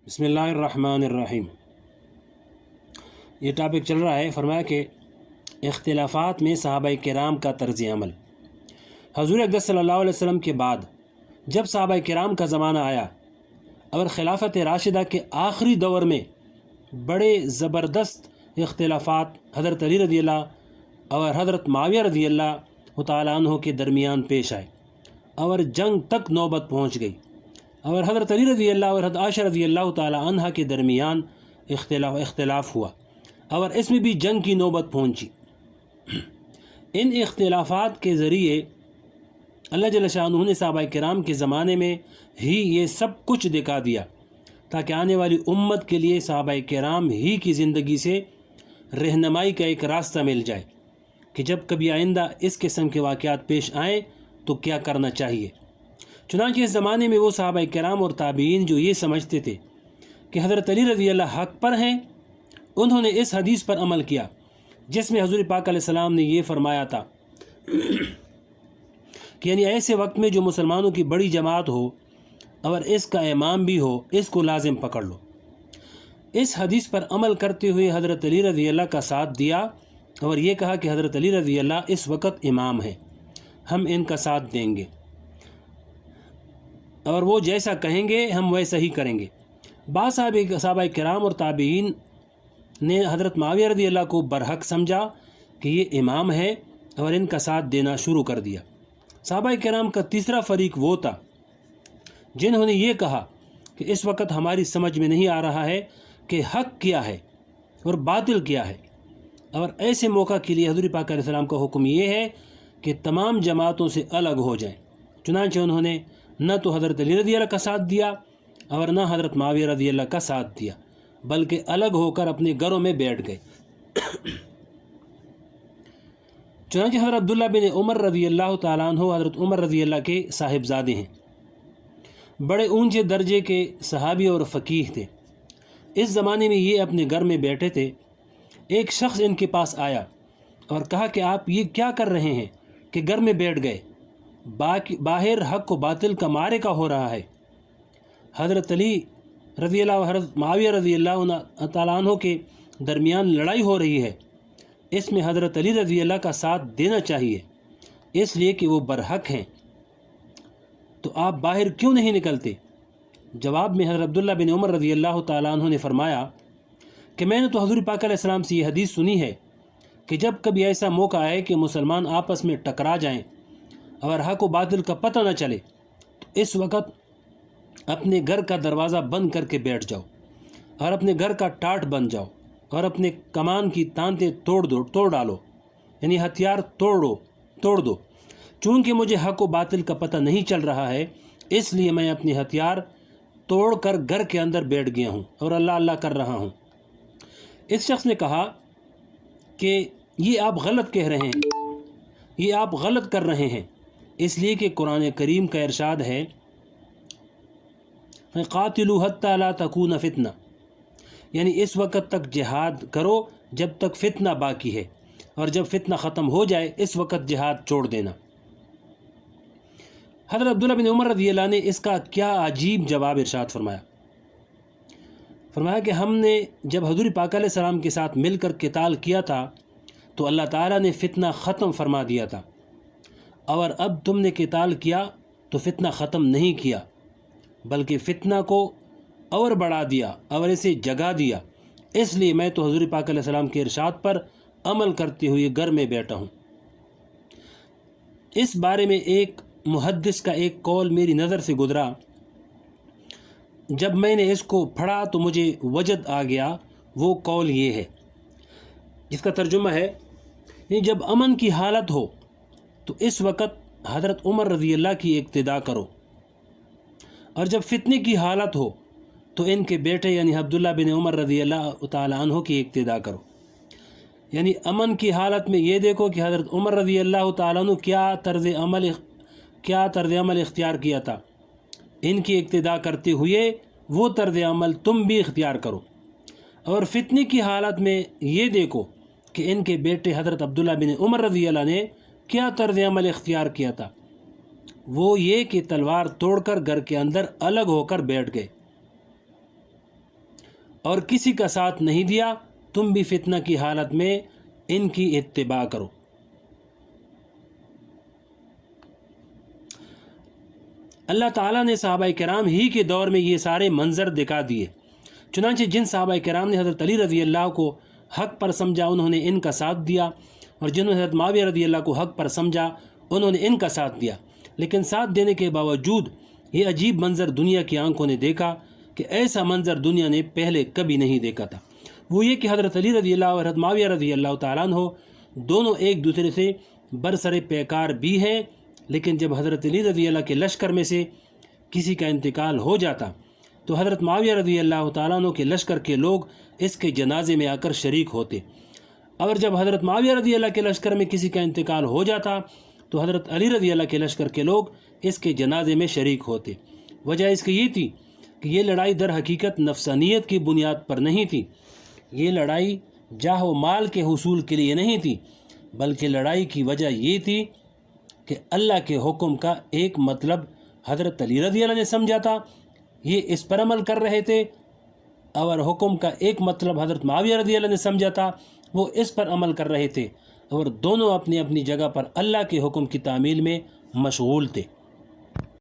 बिस्मिल्लाहिर्रहमानिर्रहीम। ये टॉपिक चल रहा है। फरमाया कि इख्तिलाफ़ात में सहाबाए किराम का तर्ज़ अमल। हज़ूर अक़दस सल्लल्लाहु अलैहि वसल्लम के बाद जब सहाबाए किराम का ज़माना आया और खिलाफत राशिदा के आखिरी दौर में बड़े ज़बरदस्त इख्तिलाफ़ात हज़रत अली रज़ियल्लाहु और हज़रत मुआविया रज़ियल्लाहु तआला अन्हु के दरमियान पेश आए और जंग तक नौबत पहुँच गई और हज़रत अली रज़ियल्लाहु और हज़रत आयशा रज़ियल्लाहु तआला अन्हा के दरमियान इख्तिलाफ़ हुआ और इसमें भी जंग की नौबत पहुँची। इन इख्तिलाफ़ात के ज़रिए अल्लाह जल्ल शाअनुहु ने सहाबाए किराम के ज़माने में ही ये सब कुछ दिखा दिया ताकि आने वाली उम्मत के लिए सहाबाए किराम ही की ज़िंदगी से रहनुमाई का एक रास्ता मिल जाए कि जब कभी आइंदा इस किस्म के वाक़यात पेश आएँ तो क्या करना चाहिए। चुनांचे इस ज़माने में वो सहाबाए किराम और ताबीन जो ये समझते थे कि हज़रत अली रज़ियल्लाहु हक़ पर हैं, उन्होंने इस हदीस पर अमल किया जिसमें हुज़ूर पाक अलैहिस्सलाम ने ये फरमाया था कि यानी ऐसे वक्त में जो मुसलमानों की बड़ी जमात हो और इसका इमाम भी हो, इसको लाजिम पकड़ लो। इस हदीस पर अमल करते हुए हज़रत अली रज़ियल्लाहु का साथ दिया और ये कहा कि हज़रत अली रज़ियल्लाहु इस वक्त इमाम है, हम इनका साथ देंगे और वो जैसा कहेंगे हम वैसा ही करेंगे। बाज़ सहाबाए किराम और ताबीन ने हज़रत मुआविया रज़ियल्लाहु को बरहक समझा कि ये इमाम है और इनका साथ देना शुरू कर दिया। सहाबाए किराम का तीसरा फ़रीक वो था जिन्होंने ये कहा कि इस वक्त हमारी समझ में नहीं आ रहा है कि हक़ क्या है और बातिल क्या है, और ऐसे मौका के लिए हज़ूर पाक अलैहिस्सलाम का हुक्म ये है कि तमाम जमातों से अलग हो जाएं। चुनांचे उन्होंने न तो हज़रत अली रज़ियल्लाहु का साथ दिया और न हज़रत मुआविया रज़ियल्लाहु का साथ दिया, बल्कि अलग होकर अपने घरों में बैठ गए। चुनांचे हज़रत अब्दुल्लाह बिन उमर रज़ियल्लाहु तआला अन्हु हज़रत उमर रज़ियल्लाहु के साहिबजादे हैं, बड़े ऊंचे दर्जे के सहाबी और फ़कीह थे। इस ज़माने में ये अपने घर में बैठे थे। एक शख्स इनके पास आया और कहा कि आप ये क्या कर रहे हैं कि घर में बैठ गए, बाहर हक़ व बातिल का मारिका हो रहा है। हज़रत अली रज़ियल्लाहु और हज़रत मुआविया रज़ियल्लाहु तआला अन्हु के दरमियान लड़ाई हो रही है, इसमें हज़रत अली रज़ियल्लाहु का साथ देना चाहिए इसलिए कि वो बरहक हैं, तो आप बाहर क्यों नहीं निकलते। जवाब में हज़रत अब्दुल्लाह बिन उमर रज़ियल्लाहु तआला अन्हु ने फरमाया कि मैंने तो हज़ूर पाक अलैहिस्सलाम से ये हदीस सुनी है कि जब कभी ऐसा मौका आए कि मुसलमान आपस में टकरा जाएं और हक़ व बातिल का पता न चले तो इस वक्त अपने घर का दरवाज़ा बंद करके बैठ जाओ और अपने घर का टाट बन जाओ और अपने कमान की तांतें तोड़ डालो, यानी हथियार तोड़ दो। चूँकि मुझे हक़ व बातिल का पता नहीं चल रहा है इसलिए मैं अपने हथियार तोड़ कर घर के अंदर बैठ गया हूँ और अल्लाह अल्लाह कर रहा हूँ। इस शख्स ने कहा कि ये आप गलत कह रहे हैं, ये आप गलत कर रहे हैं, इसलिए कि कुरान करीम का इरशाद है क़ातिलू हत्ता ला तकून फ़ितना, यानी इस वक्त तक जिहाद करो जब तक फ़ितना बाकी है और जब फ़ितना ख़त्म हो जाए इस वक्त जिहाद छोड़ देना। हज़रत अब्दुल्लाह बिन उमर रज़ियल्लाहु ने इसका क्या अजीब जवाब इरशाद फरमाया कि हमने जब हज़ूर पाक अलैहिस्सलाम के साथ मिलकर क़िताल किया था तो अल्लाह ताला ने फ़ितना ख़त्म फरमा दिया था, और अब तुमने क़िताल किया तो फ़ितना ख़त्म नहीं किया बल्कि फ़ितना को और बढ़ा दिया और इसे जगा दिया। इसलिए मैं तो हज़ूर पाक अलैहिस्सलाम के इरशाद पर अमल करते हुए घर में बैठा हूँ। इस बारे में एक मुहद्दिस का एक कौल मेरी नज़र से गुज़रा, जब मैंने इसको पढ़ा तो मुझे वजद आ गया। वो कौल ये है, जिसका तर्जुमा है जब अमन की हालत हो तो इस वक्त हज़रत उमर रज़ियल्लाहु की इक्तिदा करो, और जब फ़ितने की हालत हो तो इनके बेटे यानी अब्दुल्लाह बिन उमर रज़ियल्लाहु तआला अन्हु की इक्तिदा करो। यानी अमन की हालत में ये देखो कि हज़रत उमर रज़ियल्लाहु तआला अन्हु क्या तर्ज़ अमल इख्तियार किया था, इनकी इक्तिदा करते हुए वो तर्ज़ अमल तुम भी इख्तियार करो। और फ़ितने की हालत में ये देखो कि इनके बेटे हज़रत अब्दुल्लाह बिन उमर रज़ियल्लाहु ने क्या तर्ज़ अमल इख्तियार किया था, वो ये कि तलवार तोड़कर घर के अंदर अलग होकर बैठ गए। اور کسی کا ساتھ نہیں دیا، تم بھی فتنہ کی حالت میں ان کی اتباع کرو۔ اللہ تعالیٰ نے صحابہ کرام ہی کے دور میں یہ سارے منظر دکھا دیے۔ چنانچہ جن صحابہ کرام نے حضرت علی رضی اللہ کو حق پر سمجھا انہوں نے ان کا ساتھ دیا، اور جنہوں نے حضرت معاویہ رضی اللہ کو حق پر سمجھا انہوں نے ان کا ساتھ دیا، لیکن ساتھ دینے کے باوجود یہ عجیب منظر دنیا کی آنکھوں نے دیکھا کہ ایسا منظر دنیا نے پہلے کبھی نہیں دیکھا تھا۔ وہ یہ کہ حضرت علی رضی اللہ اور حضرت معاویہ رضی اللہ تعالیٰ عنہ دونوں ایک دوسرے سے برسر پیکار بھی ہیں، لیکن جب حضرت علی رضی اللہ کے لشکر میں سے کسی کا انتقال ہو جاتا تو حضرت معاویہ رضی اللہ تعالیٰ عنہ کے لشکر کے لوگ اس کے جنازے میں آ کر شریک ہوتے، اور جب حضرت معاویہ رضی اللہ کے لشکر میں کسی کا انتقال ہو جاتا تو حضرت علی رضی اللہ کے لشکر کے لوگ اس کے جنازے میں شریک ہوتے۔ وجہ اس کی یہ تھی کہ یہ لڑائی در حقیقت نفسانیت کی بنیاد پر نہیں تھی، یہ لڑائی جاہ و مال کے حصول کے لیے نہیں تھی، بلکہ لڑائی کی وجہ یہ تھی کہ اللہ کے حکم کا ایک مطلب حضرت علی رضی اللہ نے سمجھا تھا، یہ اس پر عمل کر رہے تھے، اور حکم کا ایک مطلب حضرت معاویہ رضی اللہ نے سمجھا تھا، وہ اس پر عمل کر رہے تھے، اور دونوں اپنی اپنی جگہ پر اللہ کے حکم کی تعمیل میں مشغول تھے۔